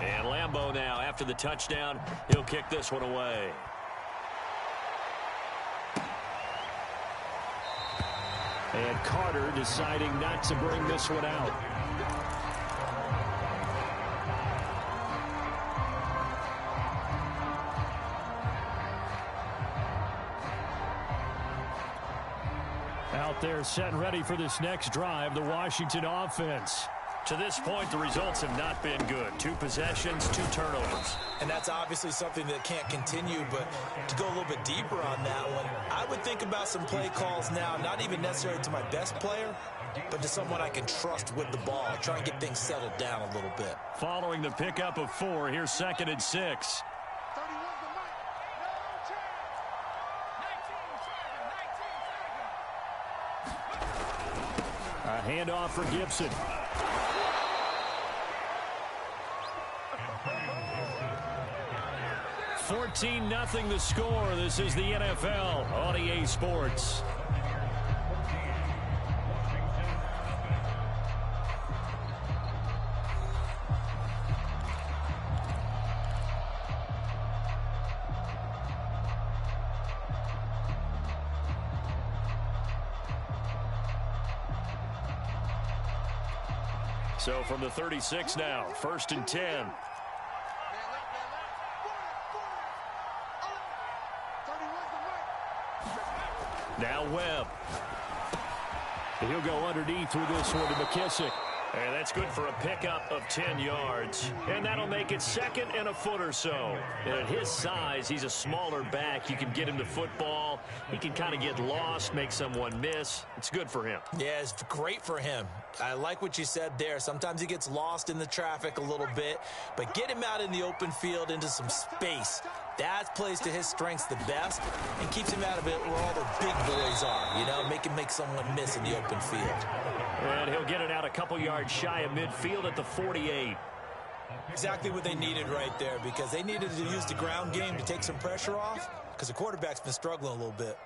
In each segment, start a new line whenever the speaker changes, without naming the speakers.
And Lambeau now, after the touchdown, he'll kick this one away. And Carter deciding not to bring this one out. Out there set and ready for this next drive, the Washington offense. To this point, the results have not been good. 2 possessions, 2 turnovers.
And that's obviously something that can't continue, but to go a little bit deeper on that one, I would think about some play calls now, not even necessarily to my best player, but to someone I can trust with the ball. Try and get things settled down a little bit.
Following the pickup of 4, here's 2nd and 6. A handoff for Gibson. $14-0 the score. This is the NFL on EA Sports. So from the 36 now, 1st and 10. Now Webb. He'll go underneath with this one to McKissick. And that's good for a pickup of 10 yards. And that'll make it 2nd and a foot or so. And at his size, he's a smaller back. You can get him the football. He can kind of get lost, make someone miss. It's good for him.
Yeah, it's great for him. I like what you said there. Sometimes he gets lost in the traffic a little bit. But get him out in the open field into some space. That plays to his strengths the best and keeps him out of it where all the big boys are. You know, make him make someone miss in the open field.
And he'll get it out a couple yards shy of midfield at the 48.
Exactly what they needed right there, because they needed to use the ground game to take some pressure off, because the quarterback's been struggling a little bit.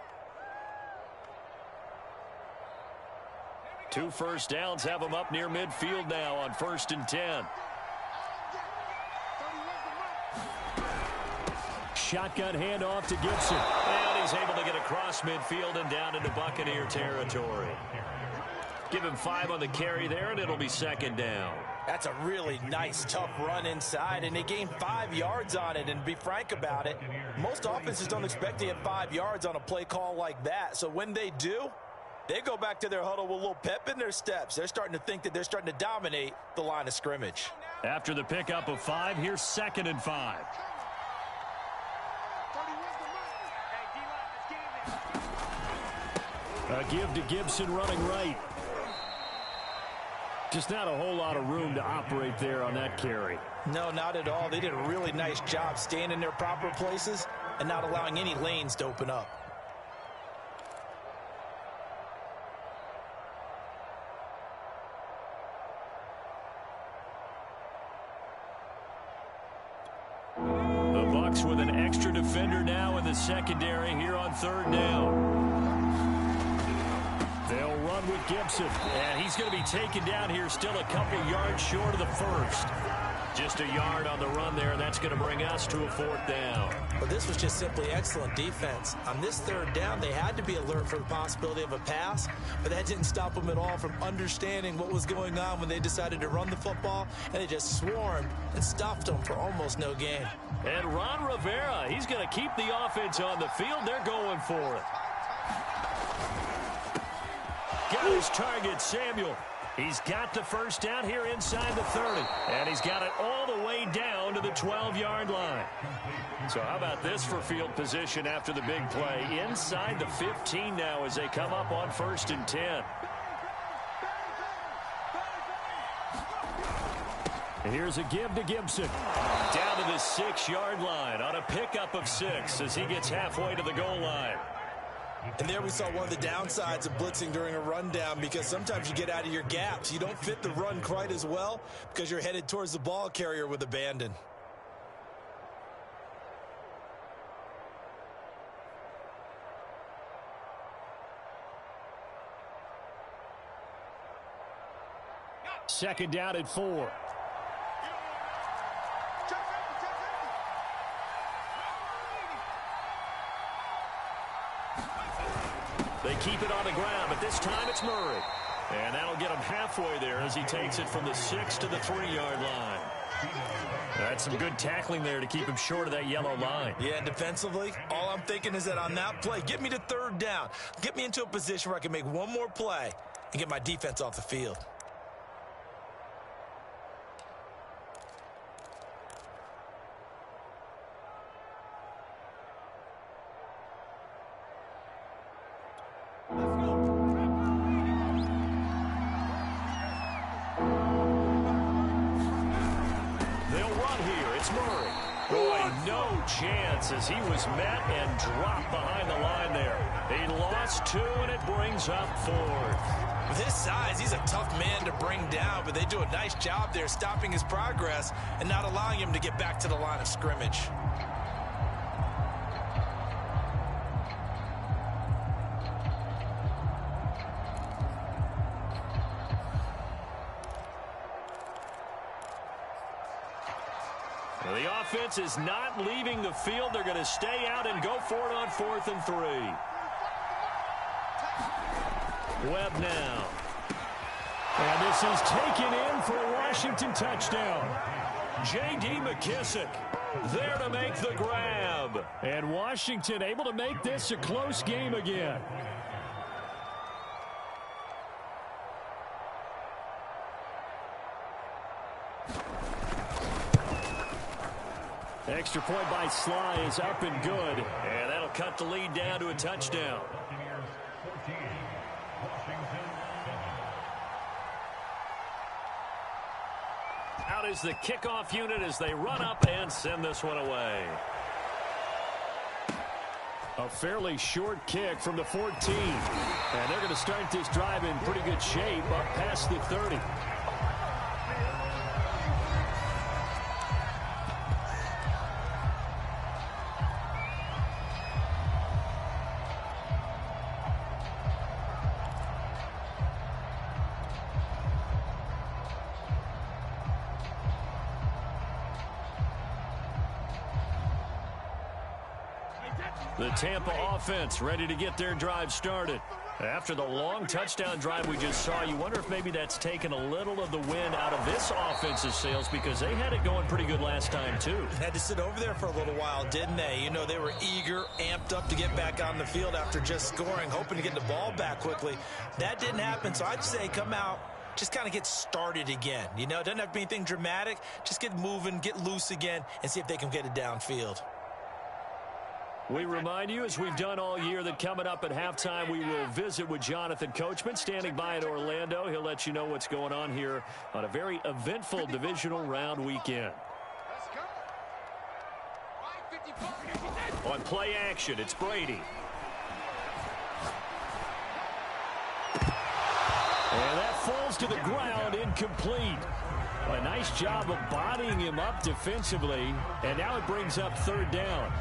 2 first downs have him up near midfield now on 1st and 10. Shotgun handoff to Gibson. And he's able to get across midfield and down into Buccaneer territory. Give him 5 on the carry there, and it'll be 2nd down.
That's a really nice, tough run inside, and they gained 5 yards on it. And to be frank about it, most offenses don't expect to get 5 yards on a play call like that. So when they do, they go back to their huddle with a little pep in their steps. They're starting to think that they're starting to dominate the line of scrimmage.
After the pickup of 5, here's 2nd and 5. A give to Gibson running right. Just not a whole lot of room to operate there on that carry.
No, not at all. They did a really nice job staying in their proper places and not allowing any lanes to open up.
The Bucs with an extra defender now in the secondary here on 3rd down. They'll run with Gibson, and he's going to be taken down here still a couple yards short of the 1st. Just a yard on the run there, and that's going to bring us to a 4th down.
But this was just simply excellent defense. On this 3rd down, they had to be alert for the possibility of a pass, but that didn't stop them at all from understanding what was going on when they decided to run the football, and they just swarmed and stuffed them for almost no gain.
And Ron Rivera, he's going to keep the offense on the field. They're going for it. Got his target, Samuel. He's got the 1st down here inside the 30. And he's got it all the way down to the 12-yard line. So how about this for field position after the big play? Inside the 15 now as they come up on 1st and 10. And here's a give to Gibson. Down to the 6-yard line on a pickup of 6 as he gets halfway to the goal line.
And there we saw one of the downsides of blitzing during a rundown, because sometimes you get out of your gaps. You don't fit the run quite as well because you're headed towards the ball carrier with abandon.
Second down at 4. keep it on the ground, but this time it's Murray. And that'll get him halfway there as he takes it from the 6 to the 3-yard line. That's some good tackling there to keep him short of that yellow line.
Yeah, defensively, all I'm thinking is that on that play, get me to third down. Get me into a position where I can make one more play and get my defense off the field.
Chance as he was met and dropped behind the line there. He lost 2, and it brings up 4th.
With his size, he's a tough man to bring down, but they do a nice job there stopping his progress and not allowing him to get back to the line of scrimmage.
The offense is not leaving the field. They're going to stay out and go for it on 4th and 3. Webb now. And this is taken in for a Washington touchdown. J.D. McKissick there to make the grab. And Washington able to make this a close game again. Extra point by Sly is up and good. And that'll cut the lead down to a touchdown. Out is the kickoff unit as they run up and send this one away. A fairly short kick from the 14. And they're going to start this drive in pretty good shape up past the 30. The Tampa offense ready to get their drive started. After the long touchdown drive we just saw, you wonder if maybe that's taken a little of the wind out of this offense's sails because they had it going pretty good last time too.
Had to sit over there for a little while, didn't they? You know, they were eager, amped up to get back on the field after just scoring, hoping to get the ball back quickly. That didn't happen, so I'd say come out, just kind of get started again. You know, it doesn't have to be anything dramatic. Just get moving, get loose again, and see if they can get it downfield.
We remind you, as we've done all year, that coming up at halftime, we will visit with Jonathan Coachman, standing by in Orlando. He'll let you know what's going on here on a very eventful divisional round weekend. On play action, it's Brady. And that falls to the ground, incomplete. A nice job of bodying him up defensively, and now it brings up 3rd down.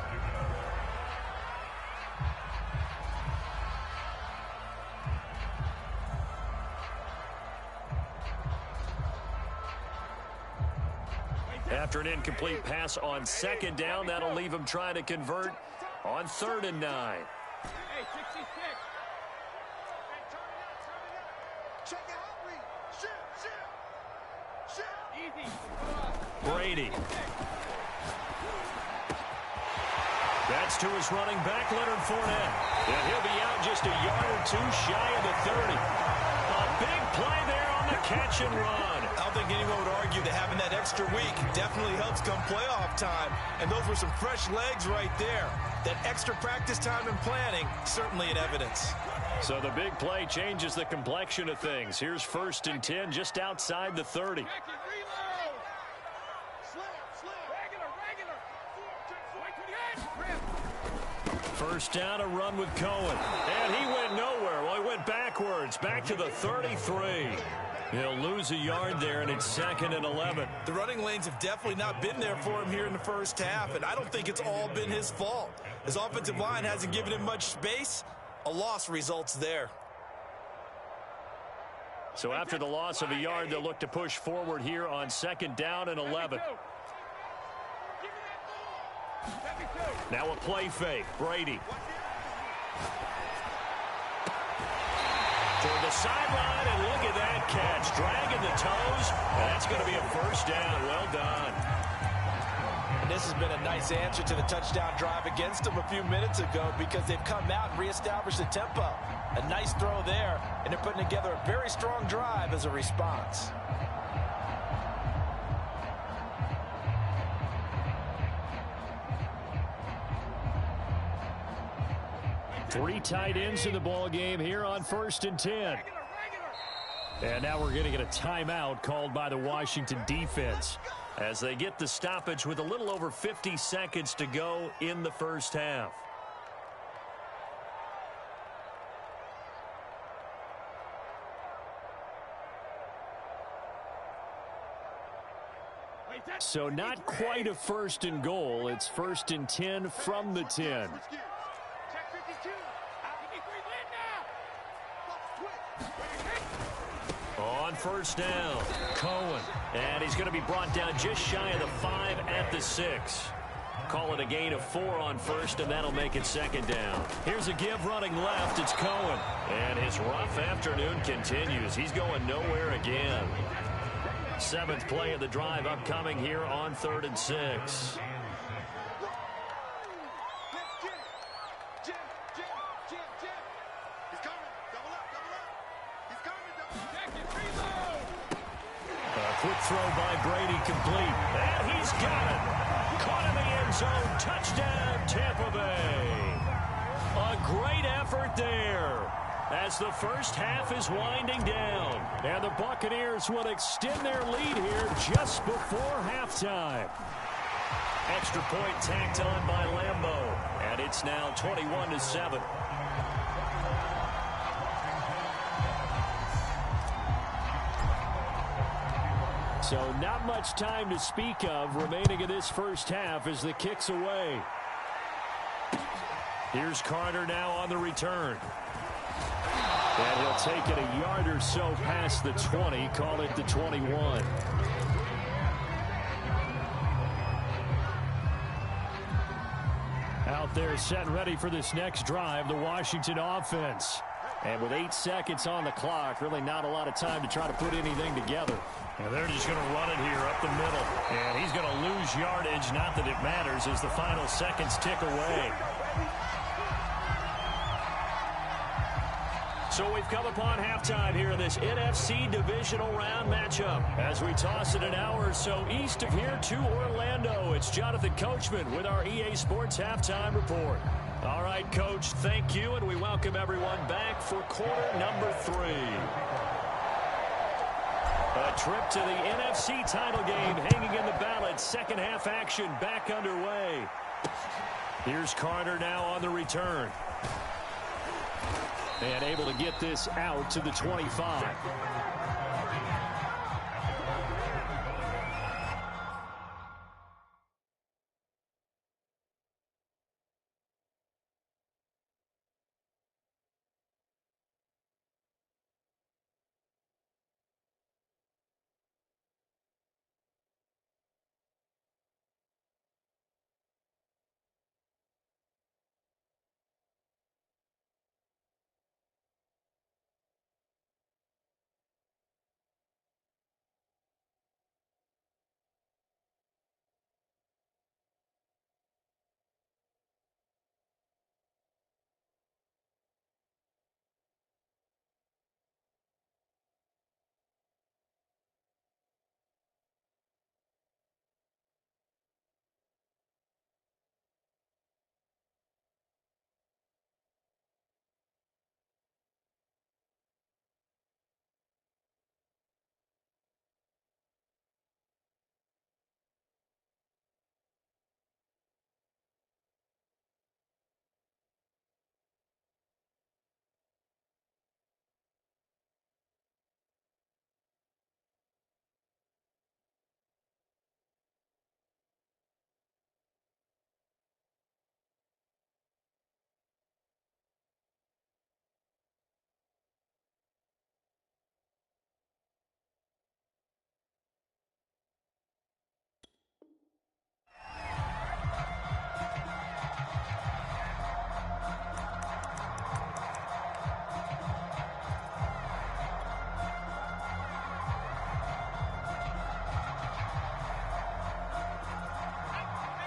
After an incomplete pass on 2nd down, that'll leave him trying to convert on 3rd and 9.
Hey, 66. Hey, turn it up. Check it out, Reed. Shoot. Easy.
Brady. That's to his running back, Leonard Fournette. And he'll be out just a yard or 2 shy of the 30. A big play there on the catch and run.
I don't think anyone would argue that having that extra week definitely helps come playoff time. And those were some fresh legs right there. That extra practice time and planning, certainly in evidence.
So the big play changes the complexion of things. Here's 1st and 10 just outside the 30. First down, a run with Cohen. And he went nowhere. Well, he went backwards, back to the 33. He'll lose a yard there, and it's 2nd and 11.
The running lanes have definitely not been there for him here in the first half, and I don't think it's all been his fault. His offensive line hasn't given him much space. A loss results there.
So after the loss of a yard, they'll look to push forward here on 2nd down and 11. Now a play fake. Brady. toward the sideline, and look at that catch. Dragging the toes, and that's going to be a first down. Well done.
And this has been a nice answer to the touchdown drive against them a few minutes ago because they've come out and reestablished the tempo. A nice throw there, and they're putting together a very strong drive as a response.
Three tight ends in the ball game here on 1st and 10. And now we're going to get a timeout called by the Washington defense as they get the stoppage with a little over 50 seconds to go in the first half. So not quite a 1st and goal. It's 1st and 10 from the 10. On 1st down, Cohen. And he's going to be brought down just shy of the 5 at the 6. Call it a gain of 4 on 1st, and that'll make it 2nd down. Here's a give running left. It's Cohen. And his rough afternoon continues. He's going nowhere again. 7th play of the drive upcoming here on 3rd and 6. Quick throw by Brady, complete. And he's got it. Caught in the end zone. Touchdown, Tampa Bay. A great effort there as the first half is winding down. And the Buccaneers will extend their lead here just before halftime. Extra point tacked on by Lambeau. And it's now 21-7. So not much time to speak of remaining in this first half as the kick's away. Here's Carter now on the return. And he'll take it a yard or so past the 20, call it the 21. Out there set and ready for this next drive, the Washington offense. And with 8 seconds on the clock, really not a lot of time to try to put anything together. And they're just going to run it here up the middle. And he's going to lose yardage, not that it matters, as the final seconds tick away. So we've come upon halftime here in this NFC divisional round matchup. As we toss it an hour or so east of here to Orlando, it's Jonathan Coachman with our EA Sports Halftime Report. All right, Coach, thank you, and we welcome everyone back for quarter number 3. A trip to the NFC title game hanging in the balance. Second half action back underway. Here's Carter now on the return. And able to get this out to the 25.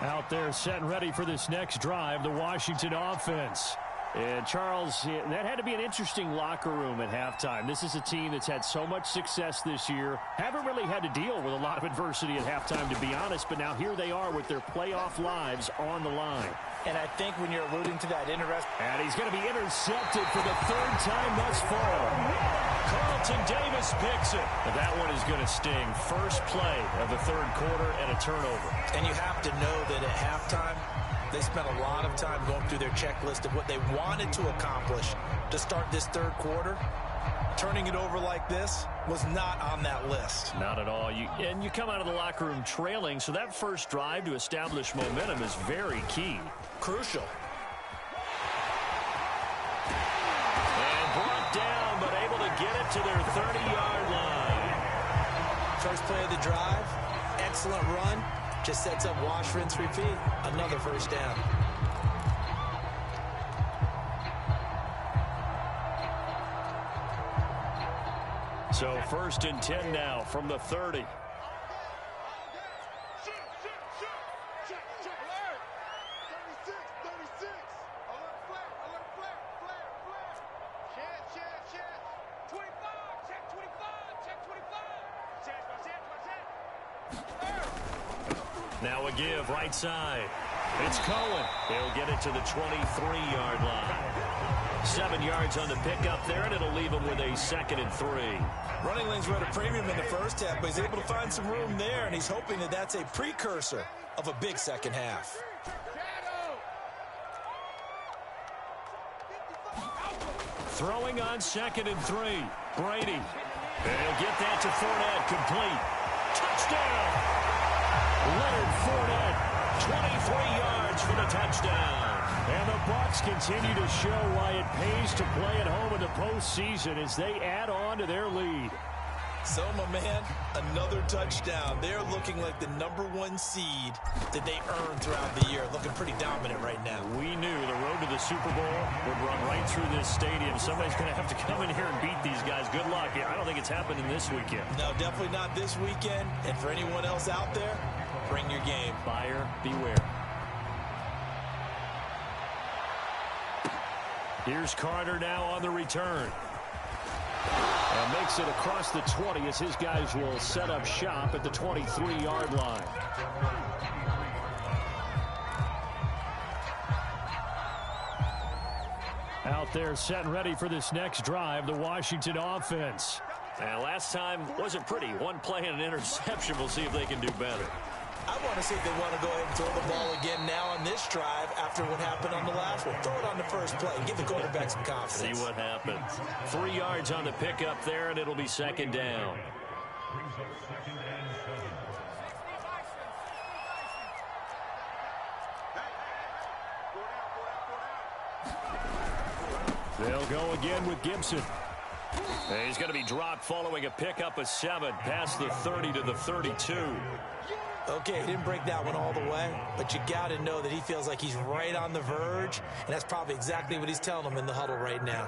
Out there set and ready for this next drive, the Washington offense. And Charles, that had to be an interesting locker room at halftime. This is a team that's had so much success this year. Haven't really had to deal with a lot of adversity at halftime, to be honest. But now here they are with their playoff lives on the line.
And I think when you're alluding to that
and he's going to be intercepted for the third time thus far. Carlton Davis picks it. But that one is going to sting. First play of the third quarter and a turnover.
And you have to know that at halftime, they spent a lot of time going through their checklist of what they wanted to accomplish to start this third quarter. Turning it over like this was not on that list.
Not at all. And you come out of the locker room trailing, so that first drive to establish momentum is very key.
Crucial.
And brought down, but able to get it to their 30-yard line.
First play of the drive, excellent run. Just sets up wash, rinse, repeat. Another first down.
So 1st and 10 now from the 30. Now a give right side. It's Cohen. He'll get it to the 23-yard line. 7 yards on the pickup there, and it'll leave him with a 2nd and 3.
Running lanes were at a premium in the first half, but he's able to find some room there, and he's hoping that that's a precursor of a big second half.
Throwing on 2nd and 3. Brady. And he'll get that to Fournette. Complete. Touchdown! Leonard Fournette, 23 yards for the touchdown. And the Bucs continue to show why it pays to play at home in the postseason as they add on to their lead.
So, my man, another touchdown. They're looking like the #1 seed that they earned throughout the year. Looking pretty dominant right now.
We knew the road to the Super Bowl would run right through this stadium. Somebody's going to have to come in here and beat these guys. Good luck. I don't think it's happening this weekend.
No, definitely not this weekend. And for anyone else out there, bring your game.
Buyer beware. Here's Carter now on the return. And makes it across the 20 as his guys will set up shop at the 23-yard line. Out there set and ready for this next drive, the Washington offense. And last time wasn't pretty. One play and an interception. We'll see if they can do better.
I want to see if they want to go ahead and throw the ball again now on this drive after what happened on the last one. Throw it on the first play and give the quarterback some confidence.
See what happens. 3 yards on the pickup there, and it'll be 2nd down. They'll go again with Gibson. And he's going to be dropped following a pickup of 7 past the 30 to the 32.
Okay, he didn't break that one all the way, but you got to know that he feels like he's right on the verge, and that's probably exactly what he's telling them in the huddle right now.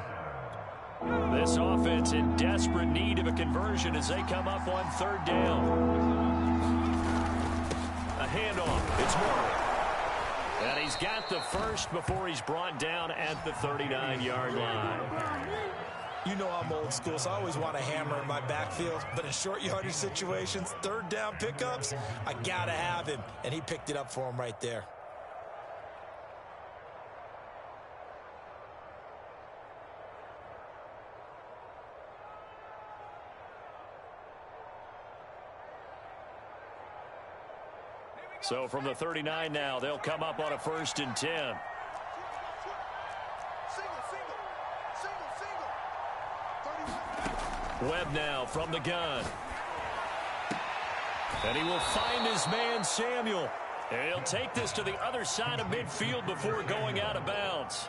This offense in desperate need of a conversion as they come up on 3rd down. A handoff. It's Moore. And he's got the first before he's brought down at the 39-yard line.
You know I'm old school, so I always want a hammer in my backfield. But in short yardage situations, 3rd down pickups, I got to have him. And he picked it up for him right there.
So from the 39 now, they'll come up on a 1st and 10. Webb now from the gun. And he will find his man, Samuel. And he'll take this to the other side of midfield before going out of bounds.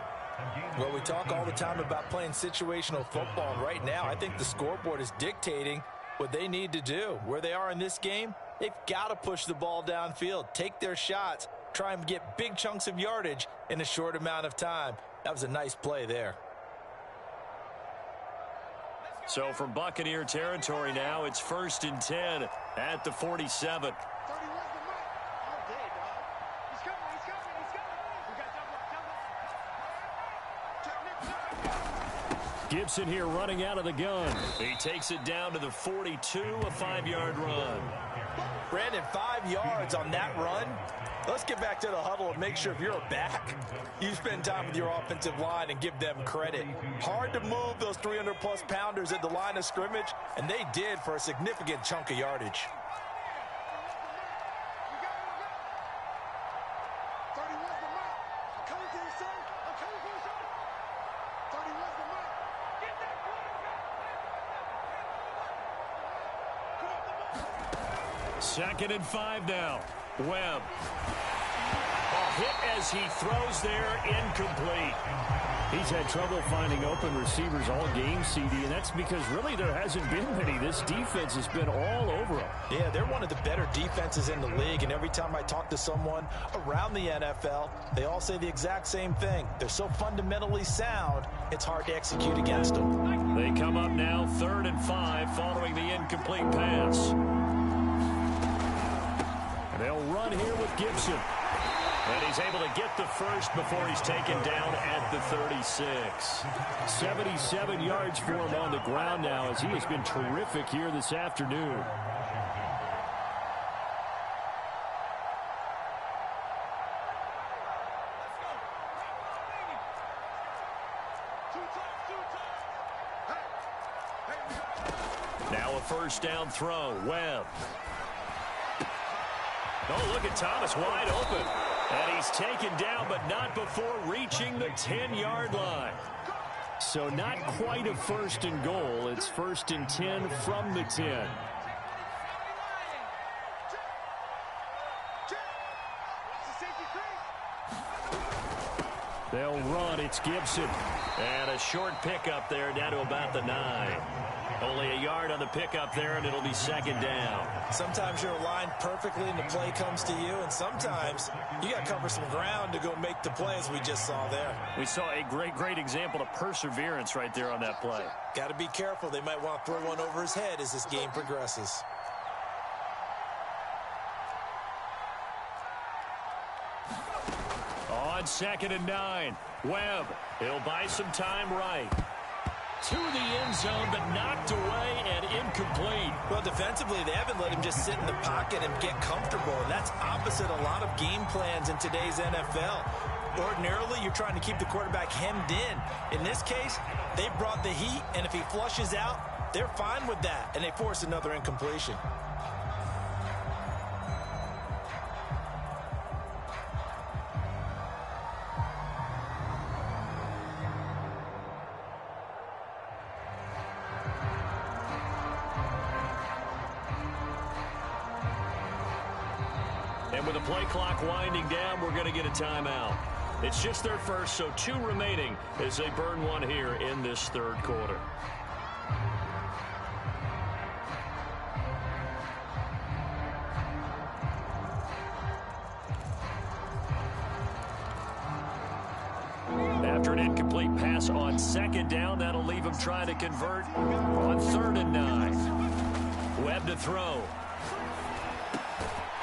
Well, we talk all the time about playing situational football. And right now, I think the scoreboard is dictating what they need to do. Where they are in this game, they've got to push the ball downfield, take their shots, try and get big chunks of yardage in a short amount of time. That was a nice play there.
So from Buccaneer territory now, it's 1st and 10 at the 47. Gibson here running out of the gun. He takes it down to the 42, a 5-yard run.
Brandon, 5 yards on that run. Let's get back to the huddle and make sure if you're a back, you spend time with your offensive line and give them credit. Hard to move those 300-plus pounders at the line of scrimmage, and they did for a significant chunk of yardage.
Second and 5 now. Webb. A hit as he throws there, incomplete. He's had trouble finding open receivers all game, CD, and that's because really there hasn't been many. This defense has been all over them.
Yeah, they're one of the better defenses in the league, and every time I talk to someone around the NFL, they all say the exact same thing. They're so fundamentally sound, it's hard to execute against them.
They come up now 3rd and 5 following the incomplete pass. They'll run here with Gibson. And he's able to get the first before he's taken down at the 36. 77 yards for him on the ground now as he has been terrific here this afternoon. Now a first down throw. Webb. Oh, look at Thomas wide open. And he's taken down, but not before reaching the 10-yard line. So not quite a 1st and goal. It's 1st and 10 from the 10. They'll run. It's Gibson. And a short pickup there down to about the 9. Only a yard on the pickup there, and it'll be 2nd down.
Sometimes you're aligned perfectly and the play comes to you, and sometimes you got to cover some ground to go make the play, as we just saw there.
We saw a great example of perseverance right there on that play.
Got to be careful. They might want to throw one over his head as this game progresses.
On 2nd and 9, Webb. He'll buy some time right. To the end zone, but knocked away and incomplete.
Well, defensively, they haven't let him just sit in the pocket and get comfortable, and that's opposite a lot of game plans in today's NFL. Ordinarily, you're trying to keep the quarterback hemmed in. In this case, they brought the heat, and if he flushes out, they're fine with that, and they force another incompletion.
And with the play clock winding down, we're going to get a timeout. It's just their first, so 2 remaining as they burn one here in this 3rd quarter. After an incomplete pass on 2nd down, that'll leave him trying to convert on 3rd and 9. Webb to throw.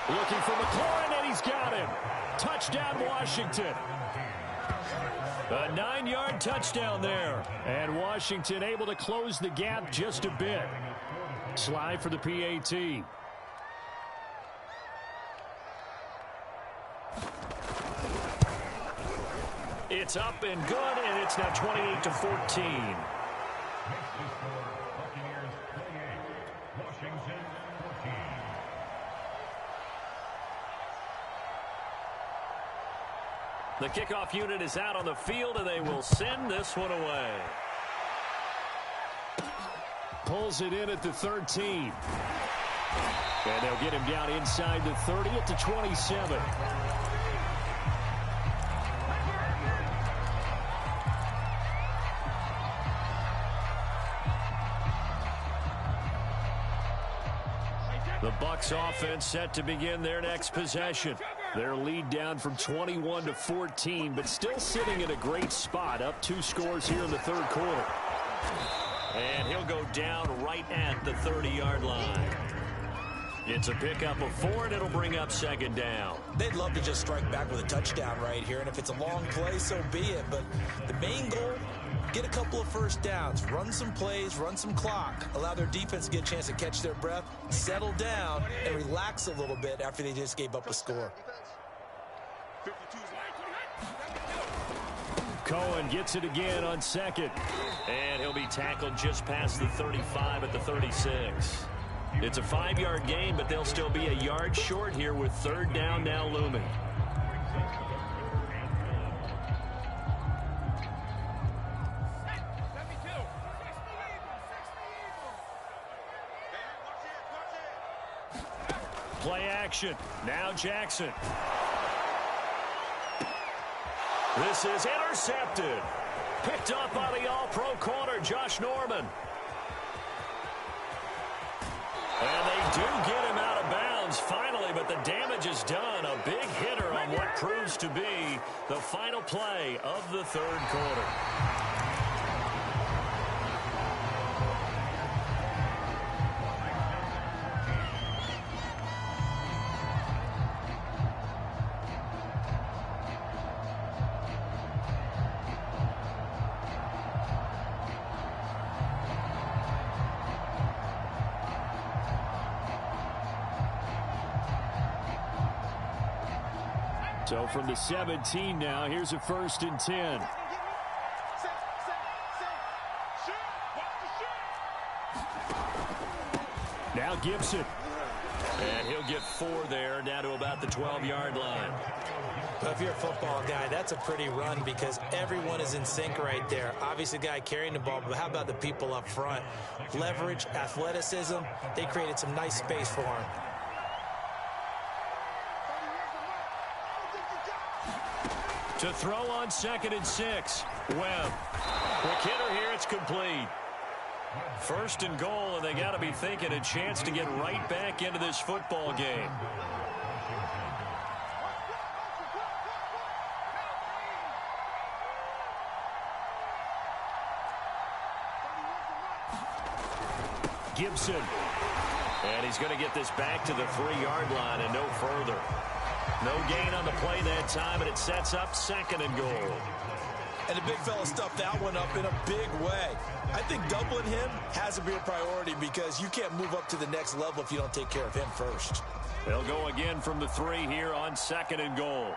Looking for McLaurin, and he's got him. Touchdown, Washington. A 9-yard touchdown there. And Washington able to close the gap just a bit. Slide for the PAT. It's up and good, and it's now 28-14. The kickoff unit is out on the field, and they will send this one away. Pulls it in at the 13. And they'll get him down inside the 30 at the 27. The Bucs offense set to begin their next possession. Their lead down from 21-14, but still sitting in a great spot, up 2 scores here in the 3rd quarter. And he'll go down right at the 30-yard line. It's a pickup of 4, and it'll bring up 2nd down.
They'd love to just strike back with a touchdown right here, and if it's a long play, so be it. But the main goal, get a couple of first downs, run some plays, run some clock, allow their defense to get a chance to catch their breath, settle down, and relax a little bit after they just gave up a score.
Cohen gets it again on second. And he'll be tackled just past the 35 at the 36. It's a 5-yard gain, but they'll still be a yard short here with third down now looming. Play action. Now Jackson. This is intercepted. Picked up by the all-pro corner, Josh Norman. And they do get him out of bounds finally, but the damage is done. A big hitter on what proves to be the final play of the third quarter. So from the 17 now, here's a 1st and 10. Now Gibson. And he'll get 4 there, down to about the 12-yard line.
But if you're a football guy, that's a pretty run because everyone is in sync right there. Obviously, the guy carrying the ball, but how about the people up front? Leverage, athleticism, they created some nice space for him.
To throw on 2nd and 6. Webb. Quick hitter here, it's complete. 1st and goal, and they got to be thinking a chance to get right back into this football game. Gibson. And he's going to get this back to the 3-yard line and no further. No gain on the play that time, and it sets up 2nd and goal.
And the big fella stuffed that one up in a big way. I think doubling him has to be a priority because you can't move up to the next level if you don't take care of him first.
They'll go again from the 3 here on 2nd and goal.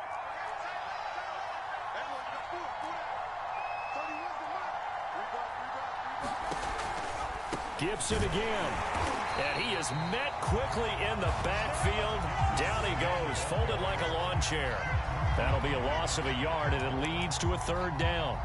Gibson again. And he is met quickly in the backfield. Down he goes, folded like a lawn chair. That'll be a loss of a yard, and it leads to a 3rd down.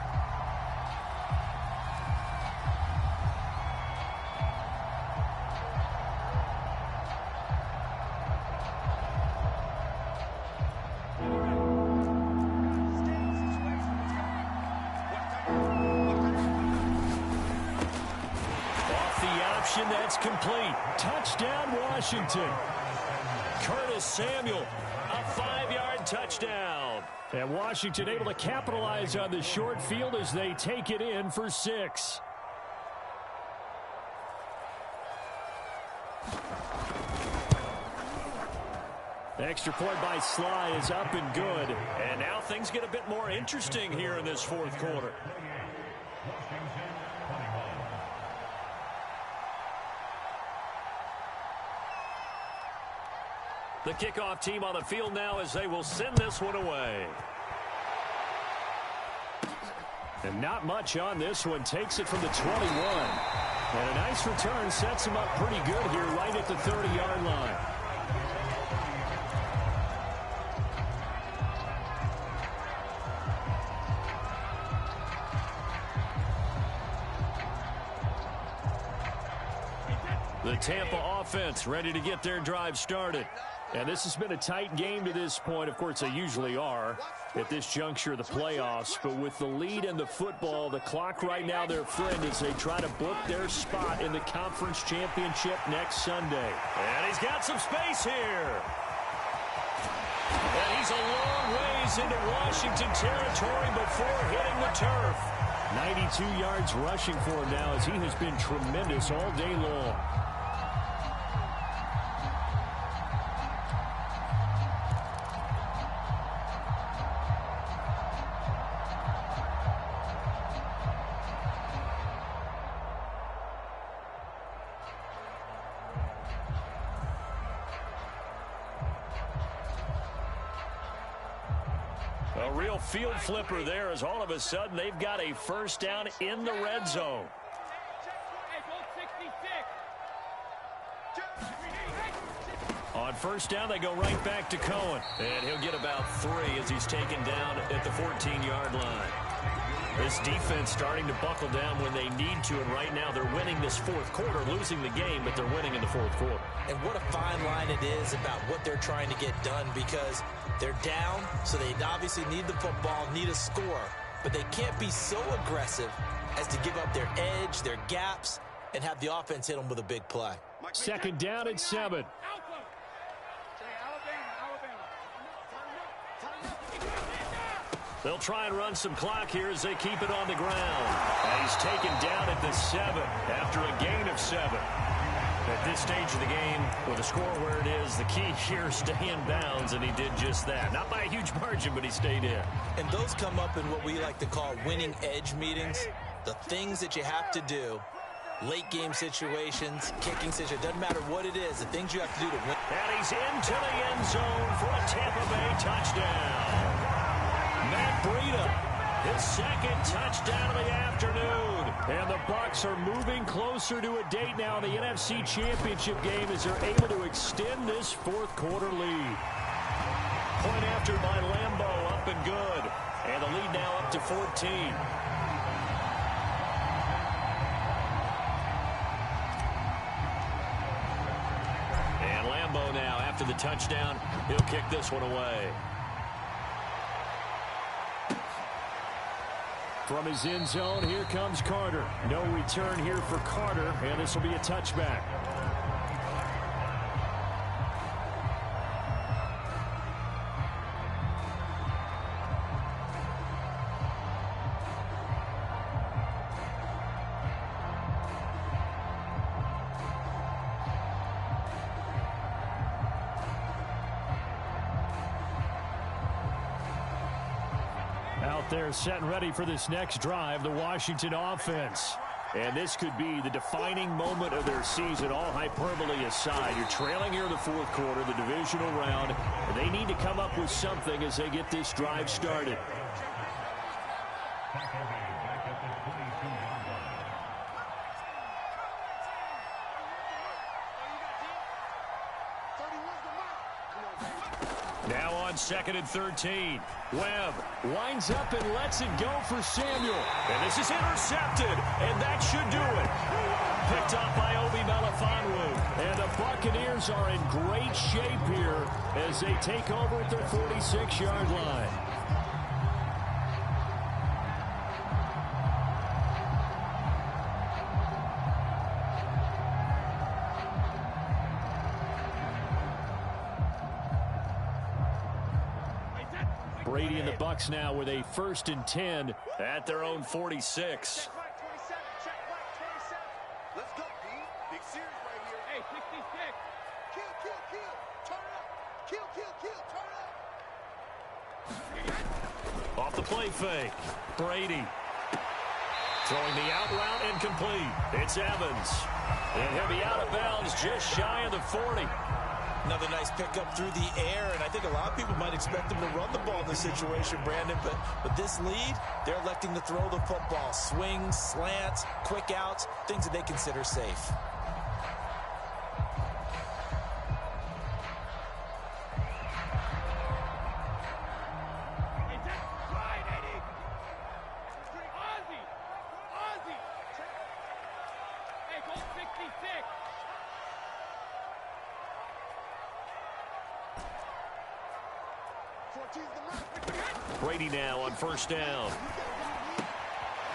That's complete. Touchdown, Washington. Curtis Samuel, a 5-yard touchdown. And Washington able to capitalize on the short field as they take it in for 6. Extra point by Sly is up and good. And now things get a bit more interesting here in this 4th quarter. The kickoff team on the field now as they will send this one away. And not much on this one. Takes it from the 21. And a nice return sets him up pretty good here right at the 30-yard line. The Tampa offense ready to get their drive started. And this has been a tight game to this point. Of course, they usually are at this juncture of the playoffs. But with the lead in the football, the clock right now their friend as they try to book their spot in the conference championship next Sunday. And he's got some space here. And he's a long ways into Washington territory before hitting the turf. 92 yards rushing for him now as he has been tremendous all day long. A real field flipper there as all of a sudden they've got a first down in the red zone. On first down, they go right back to Cohen. And he'll get about 3 as he's taken down at the 14-yard line. This defense starting to buckle down when they need to, and right now they're winning this fourth quarter, losing the game, but they're winning in the fourth quarter.
And what a fine line it is about what they're trying to get done, because they're down, so they obviously need the football, need a score, but they can't be so aggressive as to give up their edge, their gaps, and have the offense hit them with a big play.
Second down and 7. They'll try and run some clock here as they keep it on the ground. And he's taken down at the 7 after a gain of 7. At this stage of the game, with the score where it is, the key here is stay in bounds, and he did just that. Not by a huge margin, but he stayed in.
And those come up in what we like to call winning edge meetings. The things that you have to do, late game situations, kicking situations, doesn't matter what it is, the things you have to do to win.
And he's into the end zone for a Tampa Bay touchdown. Matt Breida, his second touchdown of the afternoon. And the Bucs are moving closer to a date now in the NFC Championship game as they're able to extend this fourth quarter lead. Point after by Lambeau, up and good. And the lead now up to 14. And Lambeau now, after the touchdown, he'll kick this one away. From his end zone, here comes Carter. No return here for Carter, and this will be a touchback. Out there set and ready for this next drive, the Washington offense. And this could be the defining moment of their season, all hyperbole aside. You're trailing here in the fourth quarter, the divisional round, and they need to come up with something as they get this drive started. Now on second and 13. Webb winds up and lets it go for Samuel. And this is intercepted, and that should do it. Picked up by Obi Melifonwu. And the Buccaneers are in great shape here as they take over at their 46-yard line. Brady and the Bucs now with a 1st and 10 at their own 46.
Let's go, D. Big series right here. Hey, 66. Kill. Turn up.
Off the play fake. Brady throwing the out route incomplete. It's Evans. And he'll be out of bounds just shy of the 40.
Another nice pickup through the air, and I think a lot of people might expect them to run the ball in this situation, Brandon, but with this lead, they're electing to throw the football. Swings, slants, quick outs, things that they consider safe.
Brady now on 1st down.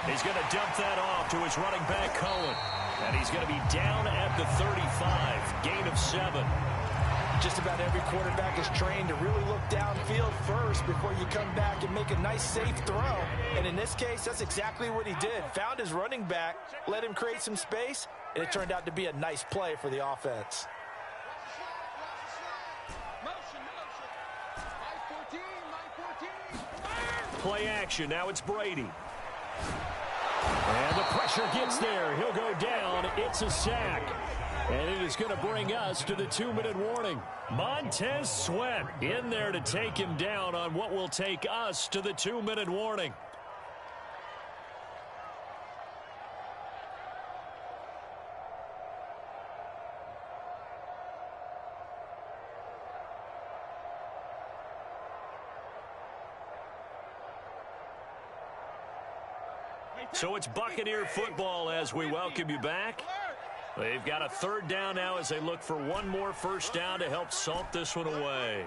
He's going to dump that off to his running back, Cohen. And he's going to be down at the 35. Gain of 7.
Just about every quarterback is trained to really look downfield first before you come back and make a nice, safe throw. And in this case, that's exactly what he did. Found his running back, let him create some space, and it turned out to be a nice play for the offense.
Play action. Now it's Brady. And the pressure gets there. He'll go down. It's a sack. And it is going to bring us to the 2-minute warning. Montez Sweat in there to take him down on what will take us to the 2-minute warning. So it's Buccaneer football as we welcome you back. They've got a 3rd down now as they look for one more first down to help salt this one away.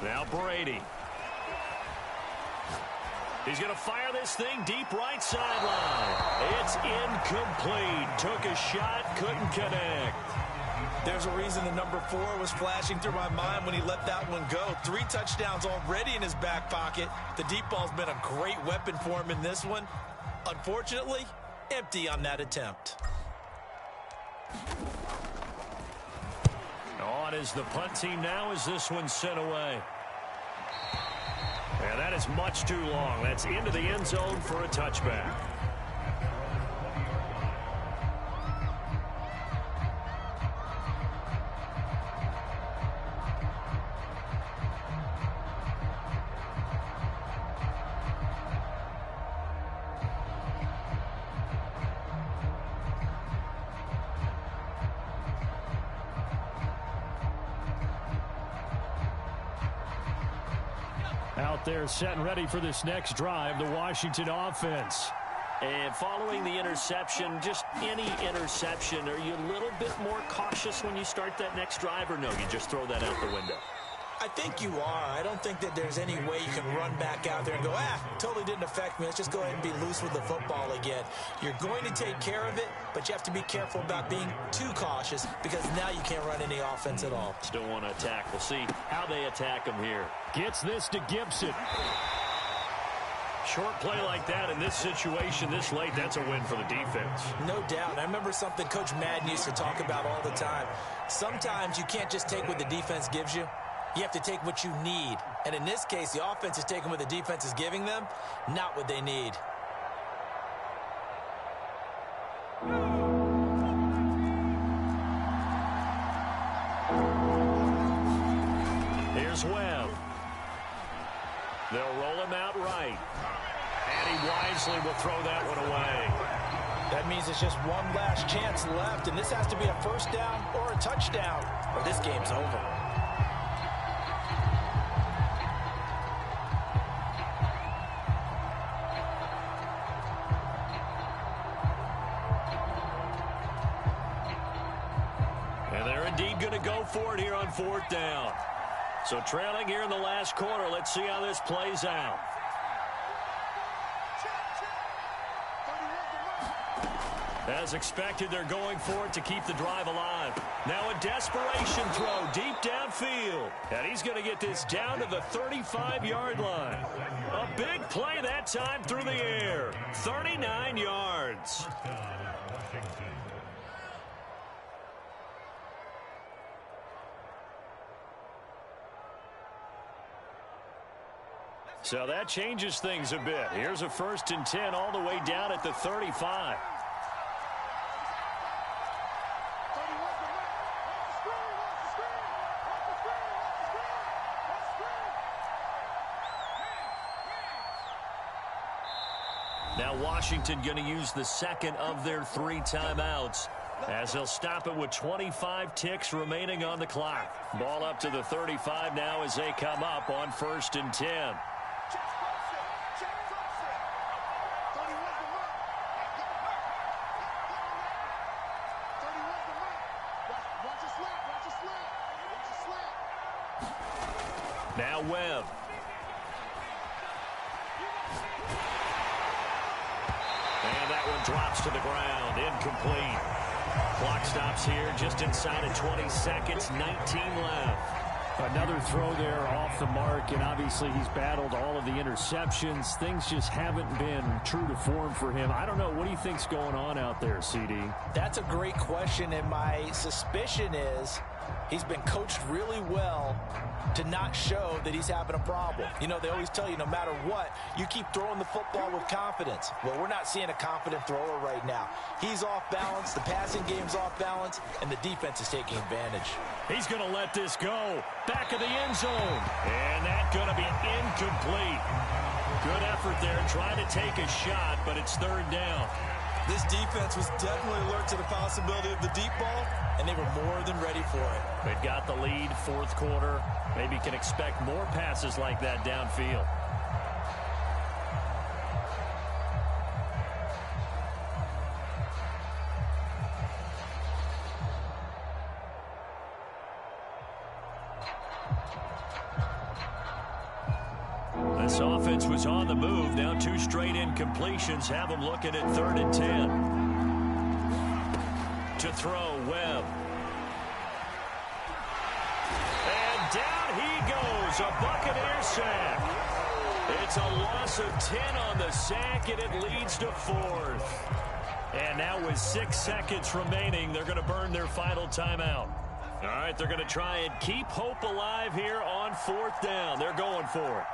Now Brady. He's going to fire this thing deep right sideline. It's incomplete. Took a shot, couldn't connect.
There's a reason the number 4 was flashing through my mind when he let that one go. 3 touchdowns already in his back pocket. The deep ball's been a great weapon for him in this one. Unfortunately, empty on that attempt.
On is the punt team now as this one's sent away. And that is much too long. That's into the end zone for a touchback. Out there set and ready for this next drive, the Washington offense. And following the interception, just any interception, are you a little bit more cautious when you start that next drive, or no, you just throw that out the window?
I think you are. I don't think that there's any way you can run back out there and go, totally didn't affect me. Let's just go ahead and be loose with the football again. You're going to take care of it, but you have to be careful about being too cautious because now you can't run any offense at all.
Still want to attack. We'll see how they attack him here. Gets this to Gibson. Short play like that in this situation this late, that's a win for the defense.
No doubt. I remember something Coach Madden used to talk about all the time. Sometimes you can't just take what the defense gives you. You have to take what you need. And in this case, the offense is taking what the defense is giving them, not what they need.
Here's Webb. They'll roll him out right. And he wisely will throw that one away.
That means it's just one last chance left, and this has to be a first down or a touchdown, or this game's over.
Going to go for it here on 4th down. So trailing here in the last quarter. Let's see how this plays out. As expected, they're going for it to keep the drive alive. Now a desperation throw deep downfield. And he's going to get this down to the 35-yard line. A big play that time through the air. 39 yards. So that changes things a bit. Here's a 1st and 10 all the way down at the 35. Now Washington going to use the 2nd of their 3 timeouts as they'll stop it with 25 ticks remaining on the clock. Ball up to the 35 now as they come up on 1st and 10. Now Webb. And that one drops to the ground. Incomplete. Clock stops here just inside of 20 seconds. 19 left. Another throw there off the mark, and obviously he's battled all of the interceptions. Things just haven't been true to form for him. I don't know. What do you think's going on out there, CD?
That's a great question, and my suspicion is He's been coached really well to not show that he's having a problem. You know, they always tell you no matter what, you keep throwing the football with confidence. Well, we're not seeing a confident thrower right now. He's off balance, the passing game's off balance, and the defense is taking advantage.
He's going to let this go. Back of the end zone. And that's going to be incomplete. Good effort there trying to take a shot, but it's third down.
This defense was definitely alert to the possibility of the deep ball, and they were more than ready for it.
They've got the lead, fourth quarter. Maybe can expect more passes like that downfield. This offense was on the move. Now 2 straight incompletions have them looking at 3rd and 10. To throw, Webb. And down he goes. A Buccaneer sack. It's a loss of 10 on the sack, and it leads to 4th. And now with 6 seconds remaining, they're going to burn their final timeout. All right, they're going to try and keep hope alive here on 4th down. They're going for it.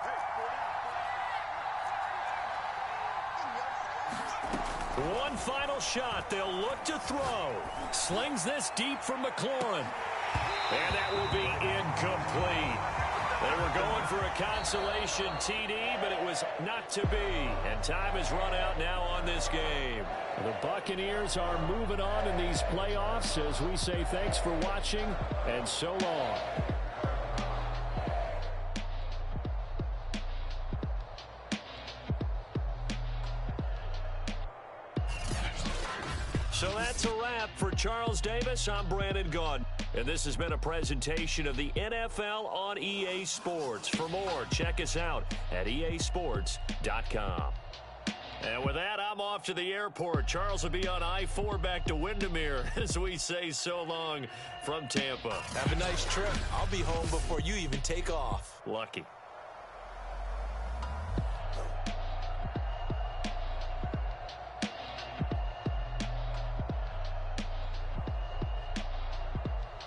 One final shot. They'll look to throw. Slings this deep for McLaurin. And that will be incomplete. They were going for a consolation TD, but it was not to be. And time has run out now on this game. The Buccaneers are moving on in these playoffs as we say thanks for watching and so long. So that's a wrap for Charles Davis. I'm Brandon Gaudin. And this has been a presentation of the NFL on EA Sports. For more, check us out at easports.com. And with that, I'm off to the airport. Charles will be on I-4 back to Windermere as we say so long from Tampa.
Have a nice trip. I'll be home before you even take off.
Lucky.